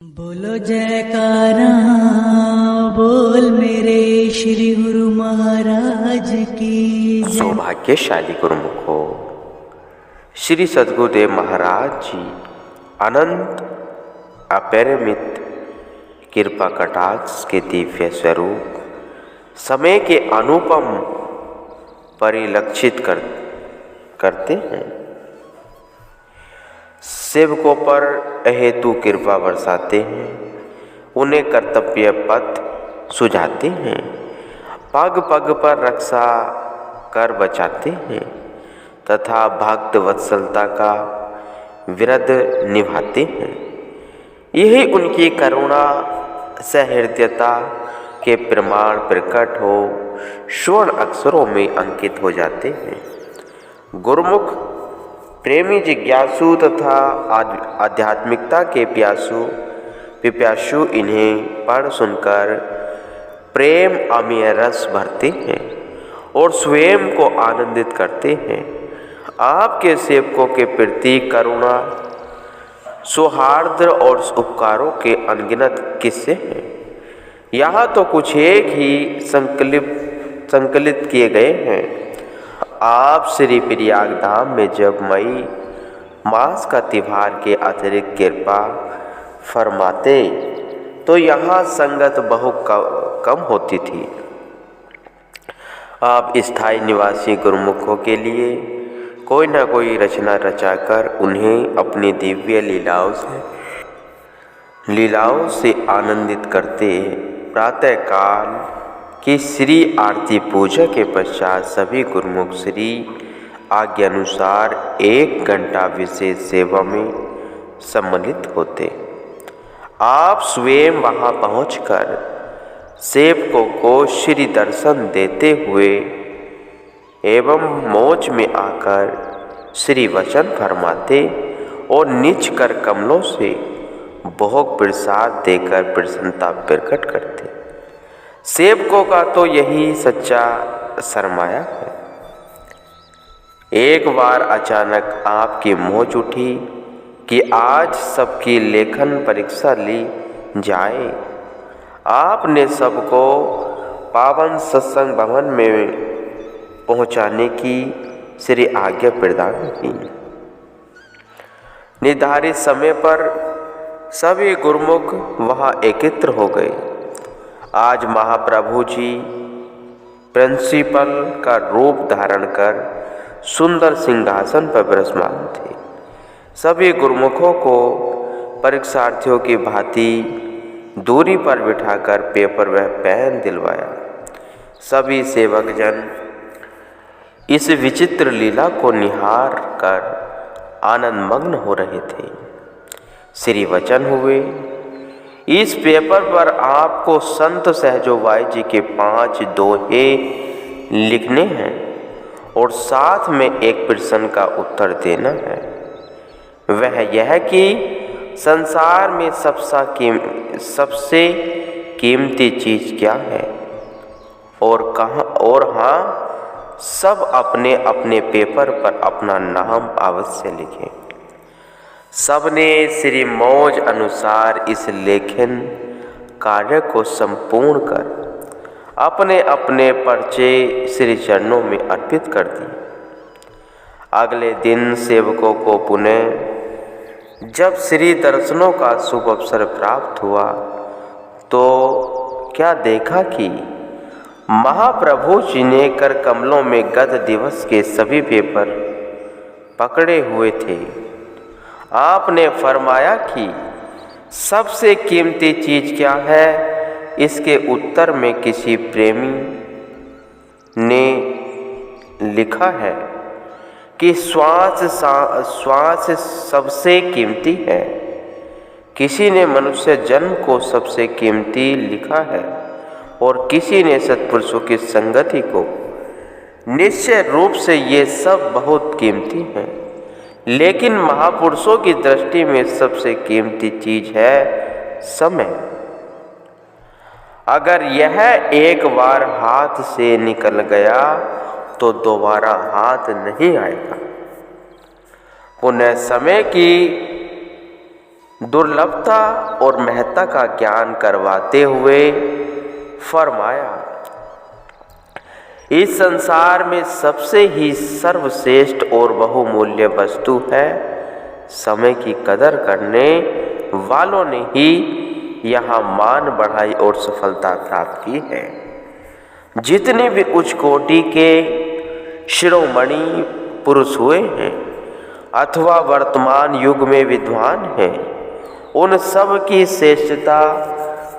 बोलो जयकारा बोल मेरे श्री गुरु महाराज की जय। सौभाग्यशाली गुरुमुखो, श्री सद्गुरुदेव महाराज जी अनंत अपरिमित कृपा कटाक्ष के दिव्य स्वरूप समय के अनुपम परिलक्षित करते हैं। सेवकों पर अहेतु कृपा बरसाते हैं, उन्हें कर्तव्य पथ सुझाते हैं, पग पग पर रक्षा कर बचाते हैं तथा भक्त वत्सलता का विरध निभाते हैं। यही उनकी करुणा सहृदयता के प्रमाण प्रकट हो स्वर्ण अक्षरों में अंकित हो जाते हैं। गुरुमुख प्रेमी जिज्ञासु तथा आध्यात्मिकता के पिपासु इन्हें पढ़ सुनकर प्रेम अमीय रस भरते हैं और स्वयं को आनंदित करते हैं। आपके सेवकों के प्रति करुणा सौहार्द और उपकारों के अनगिनत किस्से हैं। यहाँ तो कुछ एक ही संकलित किए गए हैं। आप श्री प्रयाग धाम में जब मई मास का त्योहार के अतिरिक्त कृपा फरमाते तो यहाँ संगत बहुत कम होती थी। आप स्थायी निवासी गुरुमुखों के लिए कोई न कोई रचना रचाकर उन्हें अपनी दिव्य लीलाओं से आनंदित करते। प्रातःकाल की श्री आरती पूजा के पश्चात सभी गुरुमुख श्री आज्ञानुसार 1 घंटा विशेष सेवा में सम्मिलित होते। आप स्वयं वहां पहुंचकर सेवकों को श्री दर्शन देते हुए एवं मौज में आकर श्री वचन फरमाते और निज कर कमलों से भोग प्रसाद देकर प्रसन्नता प्रकट करते। सेवकों का तो यही सच्चा सरमाया है। एक बार अचानक आपकी मोच उठी कि आज सबकी लेखन परीक्षा ली जाए। आपने सबको पावन सत्संग भवन में पहुंचाने की श्री आज्ञा प्रदान की। निर्धारित समय पर सभी गुरुमुख वहां एकत्र हो गए। आज महाप्रभु जी प्रिंसिपल का रूप धारण कर सुंदर सिंहासन पर विराजमान थे। सभी गुरुमुखों को परीक्षार्थियों की भांति दूरी पर बिठाकर पेपर व पेन दिलवाया। सभी सेवक जन इस विचित्र लीला को निहार कर आनंदमग्न हो रहे थे। श्री वचन हुए, इस पेपर पर आपको संत सहजोबाई जी के 5 दोहे लिखने हैं और साथ में एक प्रश्न का उत्तर देना है। वह यह कि संसार में सबसे कीमती चीज क्या है और कहाँ, और हाँ, सब अपने अपने पेपर पर अपना नाम अवश्य लिखें। सबने श्री मौज अनुसार इस लेखन कार्य को संपूर्ण कर अपने अपने पर्चे श्री चरणों में अर्पित कर दिए। अगले दिन सेवकों को पुनः जब श्री दर्शनों का शुभ अवसर प्राप्त हुआ तो क्या देखा कि महाप्रभु जी ने कर कमलों में गत दिवस के सभी पेपर पकड़े हुए थे। आपने फरमाया कि सबसे कीमती चीज क्या है। इसके उत्तर में किसी प्रेमी ने लिखा है कि श्वास सबसे कीमती है। किसी ने मनुष्य जन्म को सबसे कीमती लिखा है और किसी ने सत्पुरुषों की संगति को। निश्चय रूप से ये सब बहुत कीमती हैं, लेकिन महापुरुषों की दृष्टि में सबसे कीमती चीज है समय। अगर यह एक बार हाथ से निकल गया तो दोबारा हाथ नहीं आएगा। पुनः समय की दुर्लभता और महत्ता का ज्ञान करवाते हुए फरमाया, इस संसार में सबसे ही सर्वश्रेष्ठ और बहुमूल्य वस्तु है समय की कदर करने वालों ने ही यहाँ मान बढ़ाई और सफलता प्राप्त की है। जितने भी उच्च कोटि के शिरोमणि पुरुष हुए हैं अथवा वर्तमान युग में विद्वान हैं, उन सब की श्रेष्ठता,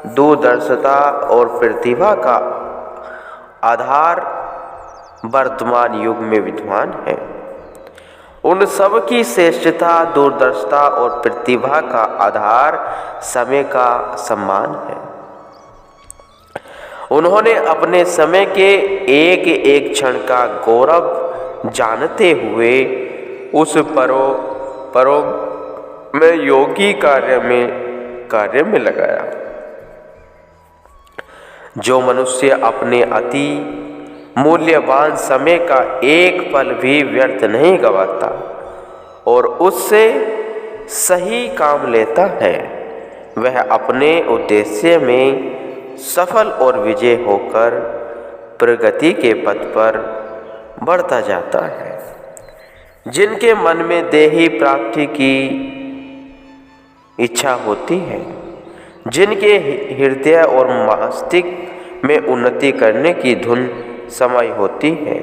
दूरदर्शिता और प्रतिभा का आधार वर्तमान युग में विद्वान है। उन सब की श्रेष्ठता, दूरदर्शिता और प्रतिभा का आधार समय का सम्मान है। उन्होंने अपने समय के एक एक क्षण का गौरव जानते हुए उस परो में योगी कार्य में लगाया। जो मनुष्य अपने अति मूल्यवान समय का एक पल भी व्यर्थ नहीं गवाता और उससे सही काम लेता है, वह अपने उद्देश्य में सफल और विजय होकर प्रगति के पथ पर बढ़ता जाता है। जिनके मन में देही प्राप्ति की इच्छा होती है, जिनके हृदय और मस्तिष्क में उन्नति करने की धुन समाई होती है,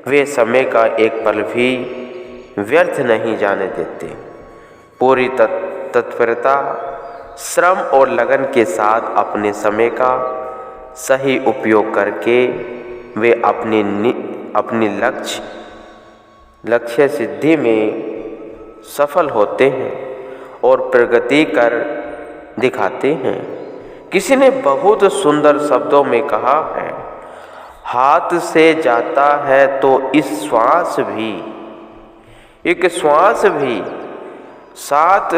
वे समय का एक पल भी व्यर्थ नहीं जाने देते। पूरी तत्परता, श्रम और लगन के साथ अपने समय का सही उपयोग करके वे अपनी लक्ष्य सिद्धि में सफल होते हैं और प्रगति कर दिखाते हैं। किसी ने बहुत सुंदर शब्दों में कहा है, हाथ से जाता है तो एक श्वास भी साथ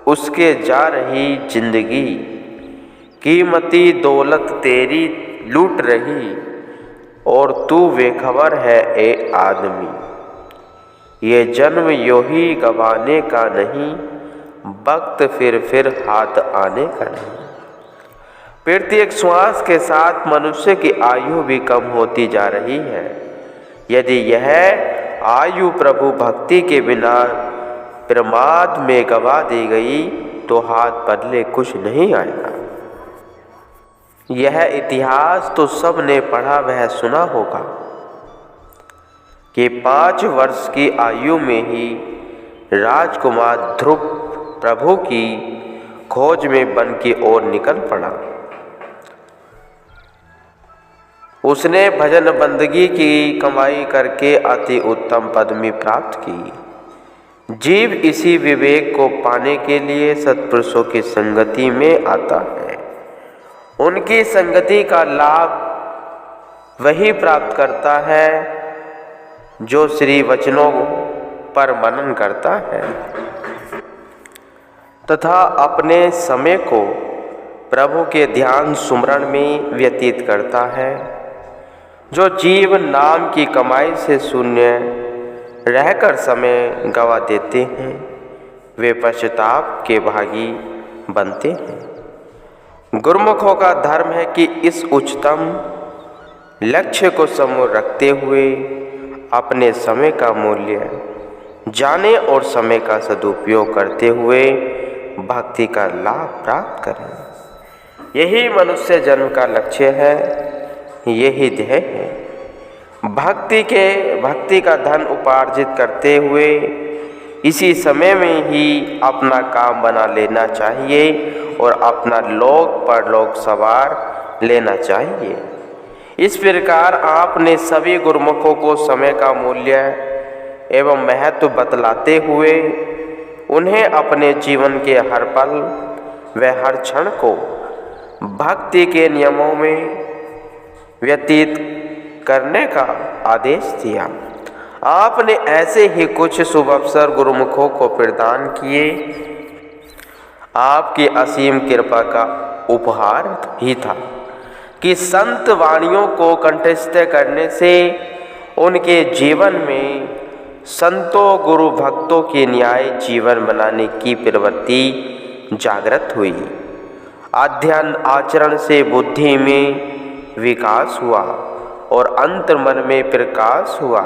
उसके जा रही जिंदगी, कीमती दौलत तेरी लूट रही और तू बेखबर है ए आदमी। ये जन्म यूं ही गंवाने का नहीं, वक्त फिर हाथ आने का नहीं। प्रत्येक श्वास के साथ मनुष्य की आयु भी कम होती जा रही है। यदि यह आयु प्रभु भक्ति के बिना प्रमाद में गवा दी गई तो हाथ बदले कुछ नहीं आएगा। यह इतिहास तो सब ने पढ़ा वह सुना होगा कि 5 वर्ष की आयु में ही राजकुमार ध्रुव प्रभु की खोज में वन की ओर निकल पड़ा। उसने भजन बंदगी की कमाई करके अति उत्तम पदवी प्राप्त की। जीव इसी विवेक को पाने के लिए सत्पुरुषों की संगति में आता है। उनकी संगति का लाभ वही प्राप्त करता है जो श्री वचनों पर मनन करता है तथा अपने समय को प्रभु के ध्यान सुमरण में व्यतीत करता है। जो जीव नाम की कमाई से शून्य रहकर समय गवा देते हैं, वे पश्चाताप के भागी बनते हैं। गुरुमुखों का धर्म है कि इस उच्चतम लक्ष्य को समूह रखते हुए अपने समय का मूल्य जाने और समय का सदुपयोग करते हुए भक्ति का लाभ प्राप्त करें। यही मनुष्य जन्म का लक्ष्य है, यही ध्येय है। भक्ति का धन उपार्जित करते हुए इसी समय में ही अपना काम बना लेना चाहिए और अपना लोक परलोक सवार लेना चाहिए। इस प्रकार आपने सभी गुरुमुखों को समय का मूल्य एवं महत्व बतलाते हुए उन्हें अपने जीवन के हर पल व हर क्षण को भक्ति के नियमों में व्यतीत करने का आदेश दिया। आपने ऐसे ही कुछ शुभ अवसर गुरुमुखों को प्रदान किए। आपकी असीम कृपा का उपहार ही था कि संत वाणियों को कंठस्थ करने से उनके जीवन में संतों गुरु भक्तों के न्याय जीवन बनाने की प्रवृत्ति जागृत हुई। अध्ययन आचरण से बुद्धि में विकास हुआ और अंतर मन में प्रकाश हुआ।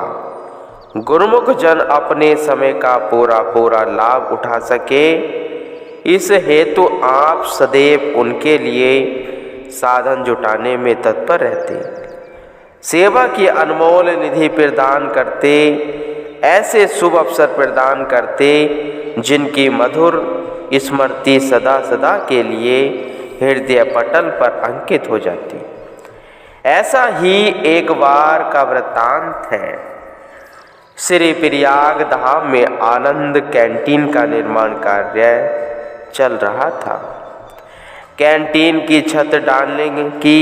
गुरुमुख जन अपने समय का पूरा लाभ उठा सके, इस हेतु आप सदैव उनके लिए साधन जुटाने में तत्पर रहते, सेवा की अनमोल निधि प्रदान करते, ऐसे शुभ अवसर प्रदान करते जिनकी मधुर स्मृति सदा सदा के लिए हृदय पटल पर अंकित हो जाती। ऐसा ही एक बार का वृत्तांत है। श्री प्रयाग धाम में आनंद कैंटीन का निर्माण कार्य चल रहा था। कैंटीन की छत डालने की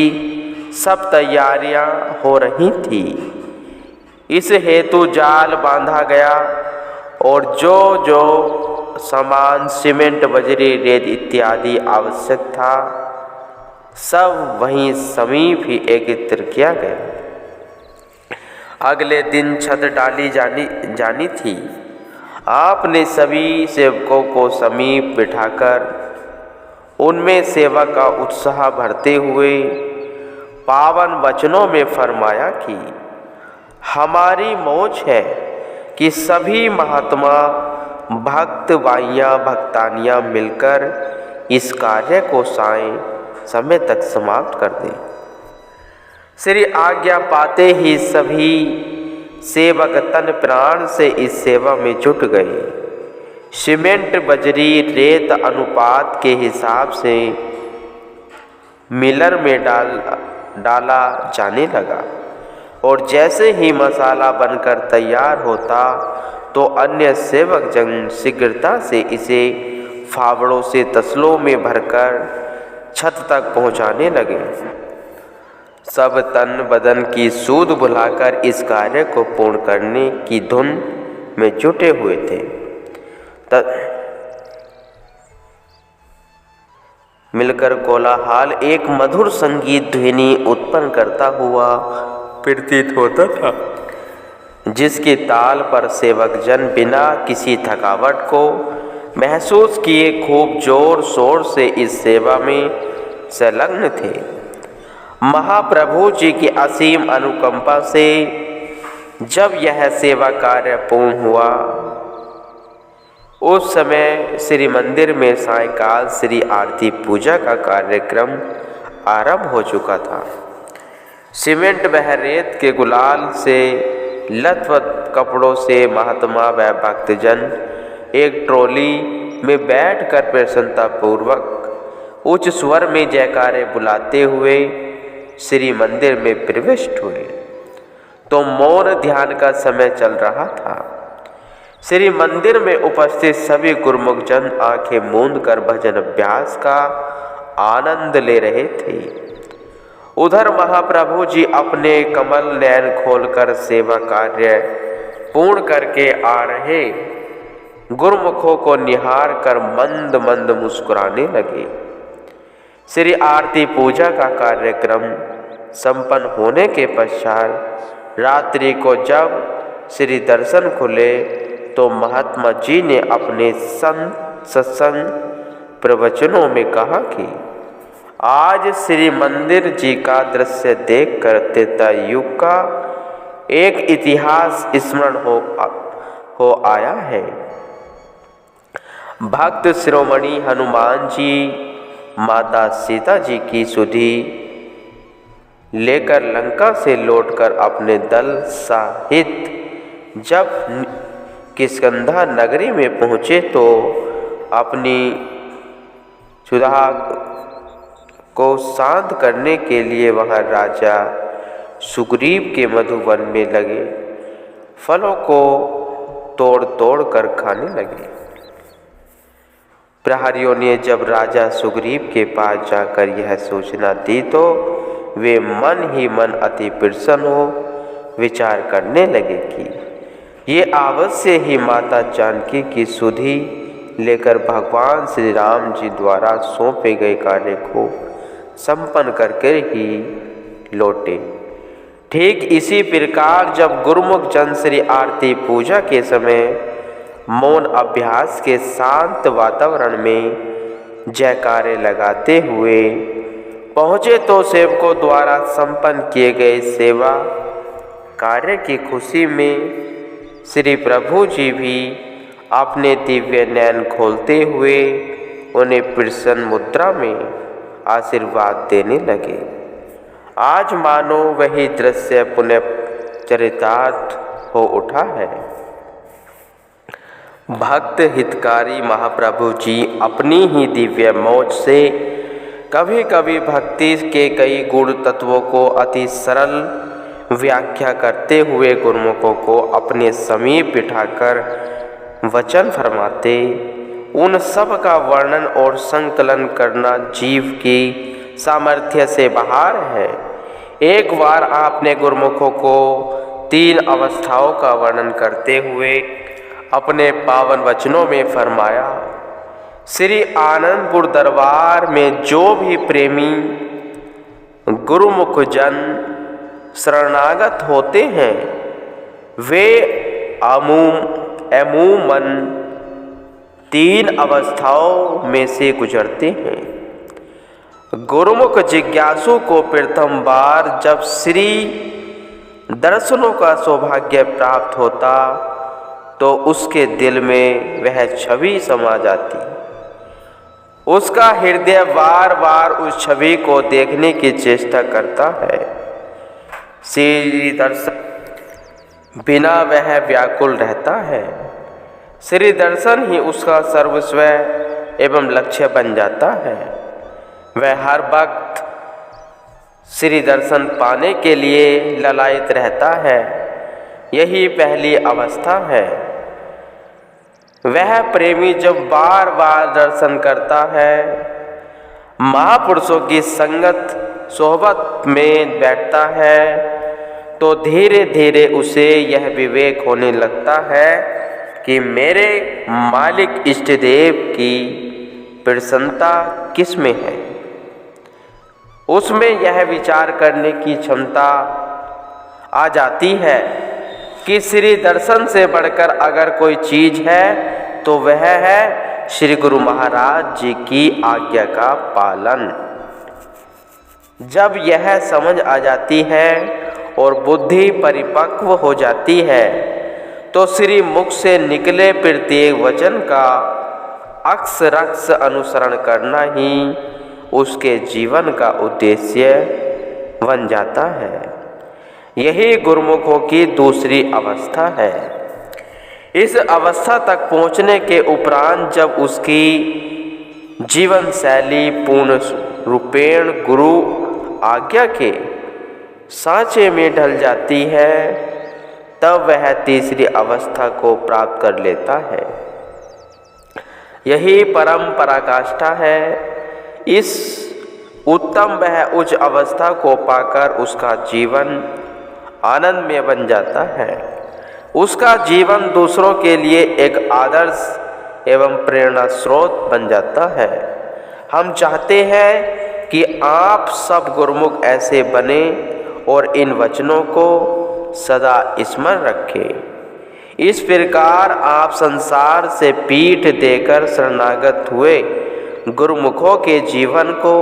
सब तैयारियां हो रही थी। इस हेतु जाल बांधा गया और जो सामान सीमेंट, बजरी, रेत इत्यादि आवश्यक था, सब वहीं समीप ही एकत्र किया गया। अगले दिन छत डाली जानी थी। आपने सभी सेवकों को समीप बिठाकर उनमें सेवा का उत्साह भरते हुए पावन वचनों में फरमाया कि हमारी मौज है कि सभी महात्मा भक्त भाइयाँ भक्तानियाँ मिलकर इस कार्य को सायं समय तक समाप्त कर दें। श्री आज्ञा पाते ही सभी सेवक तन प्राण से इस सेवा में जुट गए। सीमेंट, बजरी, रेत अनुपात के हिसाब से मिलर में डाला जाने लगा और जैसे ही मसाला बनकर तैयार होता तो अन्य सेवक जन शीघ्रता से इसे फावड़ों से तसलों में भरकर छत तक पहुंचाने लगे। सब तन बदन की सूध भुलाकर इस कार्य को पूर्ण करने की धुन में जुटे हुए थे। मिलकर कोलाहल एक मधुर संगीत ध्वनि उत्पन्न करता हुआ प्रतीत होता था, जिसके ताल पर सेवक जन बिना किसी थकावट को महसूस किए खूब जोर शोर से इस सेवा में संलग्न थे। महाप्रभु जी की असीम अनुकंपा से जब यह सेवा कार्य पूर्ण हुआ, उस समय श्री मंदिर में सायंकाल श्री आरती पूजा का कार्यक्रम आरंभ हो चुका था। सीमेंट व रेत के गुलाल से लथपथ कपड़ों से महात्मा व भक्तजन एक ट्रॉली में बैठकर प्रसन्नतापूर्वक उच्च स्वर में जयकारे बुलाते हुए श्री मंदिर में प्रविष्ट हुए तो मौन ध्यान का समय चल रहा था। श्री मंदिर में उपस्थित सभी गुरुमुख जन आंखें मूंद कर भजन अभ्यास का आनंद ले रहे थे। उधर महाप्रभु जी अपने कमल नयन खोलकर सेवा कार्य पूर्ण करके आ रहे गुरुमुखों को निहार कर मंद मंद मुस्कुराने लगे। श्री आरती पूजा का कार्यक्रम संपन्न होने के पश्चात रात्रि को जब श्री दर्शन खुले तो महात्मा जी ने अपने सत्संग प्रवचनों में कहा कि आज श्री मंदिर जी का दृश्य देख कर त्रेता युग का एक इतिहास स्मरण हो आया है। भक्त शिरोमणि हनुमान जी माता सीता जी की सुधि लेकर लंका से लौटकर अपने दल सहित जब किष्किंधा नगरी में पहुँचे तो अपनी क्षुधा को शांत करने के लिए वहाँ राजा सुग्रीव के मधुवन में लगे फलों को तोड़ तोड़ कर खाने लगे। प्रहरियों ने जब राजा सुग्रीव के पास जाकर यह सूचना दी तो वे मन ही मन अति प्रसन्न हो विचार करने लगे कि ये अवश्य ही माता जानकी की सुधि लेकर भगवान श्री राम जी द्वारा सौंपे गए कार्य को संपन्न करके ही लौटे। ठीक इसी प्रकार जब गुरुमुख जन श्री आरती पूजा के समय मौन अभ्यास के शांत वातावरण में जयकारे लगाते हुए पहुँचे तो सेवकों द्वारा संपन्न किए गए सेवा कार्य की खुशी में श्री प्रभु जी भी अपने दिव्य नयन खोलते हुए उन्हें प्रसन्न मुद्रा में आशीर्वाद देने लगे। आज मानो वही दृश्य पुनः चरितार्थ हो उठा है। भक्त हितकारी महाप्रभु जी अपनी ही दिव्य मौज से कभी कभी भक्ति के कई गुण तत्वों को अति सरल व्याख्या करते हुए गुरुमुखों को अपने समीप बिठाकर वचन फरमाते। उन सब का वर्णन और संकलन करना जीव की सामर्थ्य से बाहर है। एक बार आपने गुरुमुखों को 3 अवस्थाओं का वर्णन करते हुए अपने पावन वचनों में फरमाया, श्री आनंदपुर दरबार में जो भी प्रेमी गुरुमुख जन शरणागत होते हैं वे अमूमन 3 अवस्थाओं में से गुजरते हैं। गुरुमुख जिज्ञासु को प्रथम बार जब श्री दर्शनों का सौभाग्य प्राप्त होता तो उसके दिल में वह छवि समा जाती। उसका हृदय बार बार उस छवि को देखने की चेष्टा करता है। श्री दर्शन बिना वह व्याकुल रहता है। श्री दर्शन ही उसका सर्वस्व एवं लक्ष्य बन जाता है। वह हर वक्त श्री दर्शन पाने के लिए ललायित रहता है। यही पहली अवस्था है। वह प्रेमी जब बार बार दर्शन करता है, महापुरुषों की संगत सोहबत में बैठता है, तो धीरे धीरे उसे यह विवेक होने लगता है कि मेरे मालिक इष्ट देव की प्रसन्नता किस में है। उसमें यह विचार करने की क्षमता आ जाती है कि श्री दर्शन से बढ़कर अगर कोई चीज है तो वह है श्री गुरु महाराज जी की आज्ञा का पालन। जब यह समझ आ जाती है और बुद्धि परिपक्व हो जाती है तो श्री मुख से निकले प्रत्येक वचन का अक्षरश अनुसरण करना ही उसके जीवन का उद्देश्य बन जाता है। यही गुरुमुखों की दूसरी अवस्था है। इस अवस्था तक पहुंचने के उपरांत जब उसकी जीवन शैली पूर्ण रूपेण गुरु आज्ञा के सांचे में ढल जाती है, तब वह तीसरी अवस्था को प्राप्त कर लेता है। यही परम पराकाष्ठा है। इस उत्तम वह उच्च अवस्था को पाकर उसका जीवन आनंदमय बन जाता है। उसका जीवन दूसरों के लिए एक आदर्श एवं प्रेरणा स्रोत बन जाता है। हम चाहते हैं कि आप सब गुरुमुख ऐसे बने और इन वचनों को सदा स्मरण रखें। इस प्रकार आप संसार से पीठ देकर शरणागत हुए गुरुमुखों के जीवन को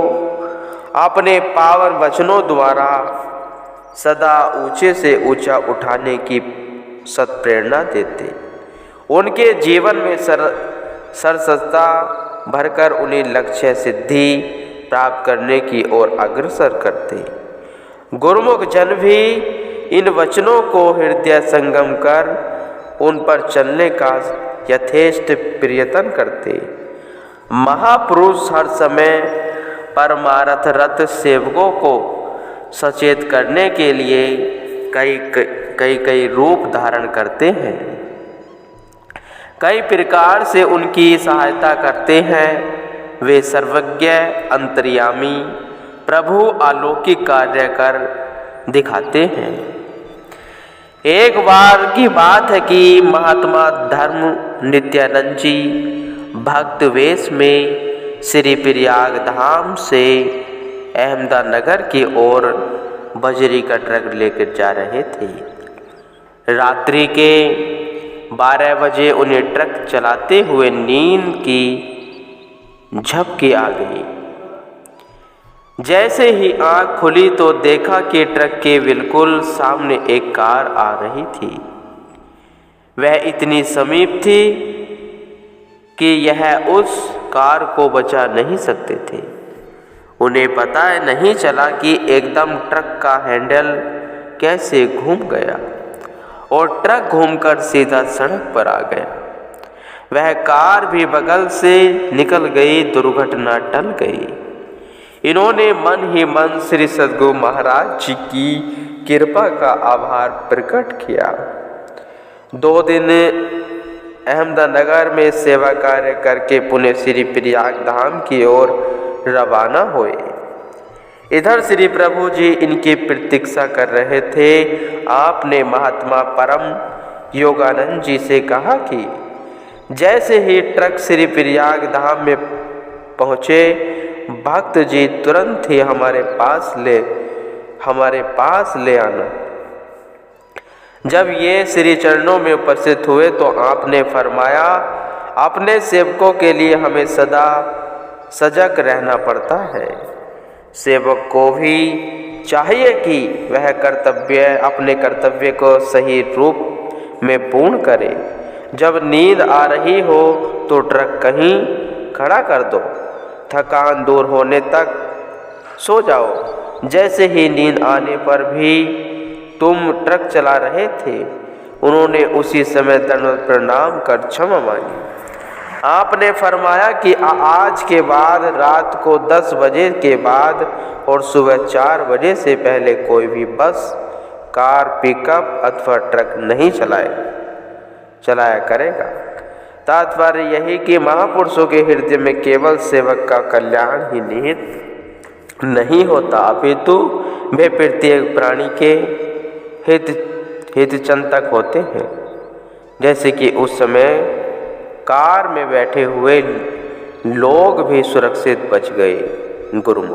अपने पावन वचनों द्वारा सदा ऊंचे से ऊंचा उठाने की सत्प्रेरणा देते। उनके जीवन में सरसता भरकर उन्हें लक्ष्य सिद्धि प्राप्त करने की ओर अग्रसर करते। गुरुमुख जन भी इन वचनों को हृदय संगम कर उन पर चलने का यथेष्ट प्रयत्न करते। महापुरुष हर समय परमार्थ रत सेवकों को सचेत करने के लिए कई रूप धारण करते हैं। कई प्रकार से उनकी सहायता करते हैं। वे सर्वज्ञ अंतर्यामी प्रभु अलौकिक कार्य कर दिखाते हैं। एक बार की बात है कि महात्मा धर्म नित्यानंद जी भक्त वेश में श्री प्रयाग धाम से अहमदानगर की ओर बजरी का ट्रक लेकर जा रहे थे। रात्रि के 12 बजे उन्हें ट्रक चलाते हुए नींद की झपकी आ गई। जैसे ही आंख खुली तो देखा कि ट्रक के बिल्कुल सामने एक कार आ रही थी। वह इतनी समीप थी कि यह उस कार को बचा नहीं सकते थे। उन्हें पता नहीं चला कि एकदम ट्रक का हैंडल कैसे घूम गया और ट्रक घूमकर सीधा सड़क पर आ गया। वह कार भी बगल से निकल गई, दुर्घटना टल गई। इन्होंने मन ही मन श्री सद्गुरु महाराज जी की कृपा का आभार प्रकट किया। 2 दिन अहमदनगर में सेवा कार्य करके पुणे श्री प्रयाग धाम की ओर रवाना हुए। इधर श्री प्रभु जी इनकी प्रतीक्षा कर रहे थे। आपने महात्मा परम योगानंद जी से कहा कि जैसे ही ट्रक श्री प्रयाग धाम में पहुँचे, भक्त जी तुरंत ही हमारे पास ले आना। जब ये श्री चरणों में उपस्थित हुए तो आपने फरमाया, अपने सेवकों के लिए हमें सदा सजग रहना पड़ता है। सेवक को भी चाहिए कि वह अपने कर्तव्य को सही रूप में पूर्ण करे। जब नींद आ रही हो तो ट्रक कहीं खड़ा कर दो, थकान दूर होने तक सो जाओ। जैसे ही नींद आने पर भी तुम ट्रक चला रहे थे, उन्होंने उसी समय दंडवत प्रणाम कर क्षमा मांगी। आपने फरमाया कि आज के बाद रात को 10 बजे के बाद और सुबह 4 बजे से पहले कोई भी बस, कार, पिकअप अथवा ट्रक नहीं चलाया करेगा। तात्पर्य यही कि महापुरुषों के हृदय में केवल सेवक का कल्याण ही निहित नहीं होता, अपितु वे प्रत्येक प्राणी के हितचिंतक होते हैं। जैसे कि उस समय कार में बैठे हुए लोग भी सुरक्षित बच गए। गुरुमुख।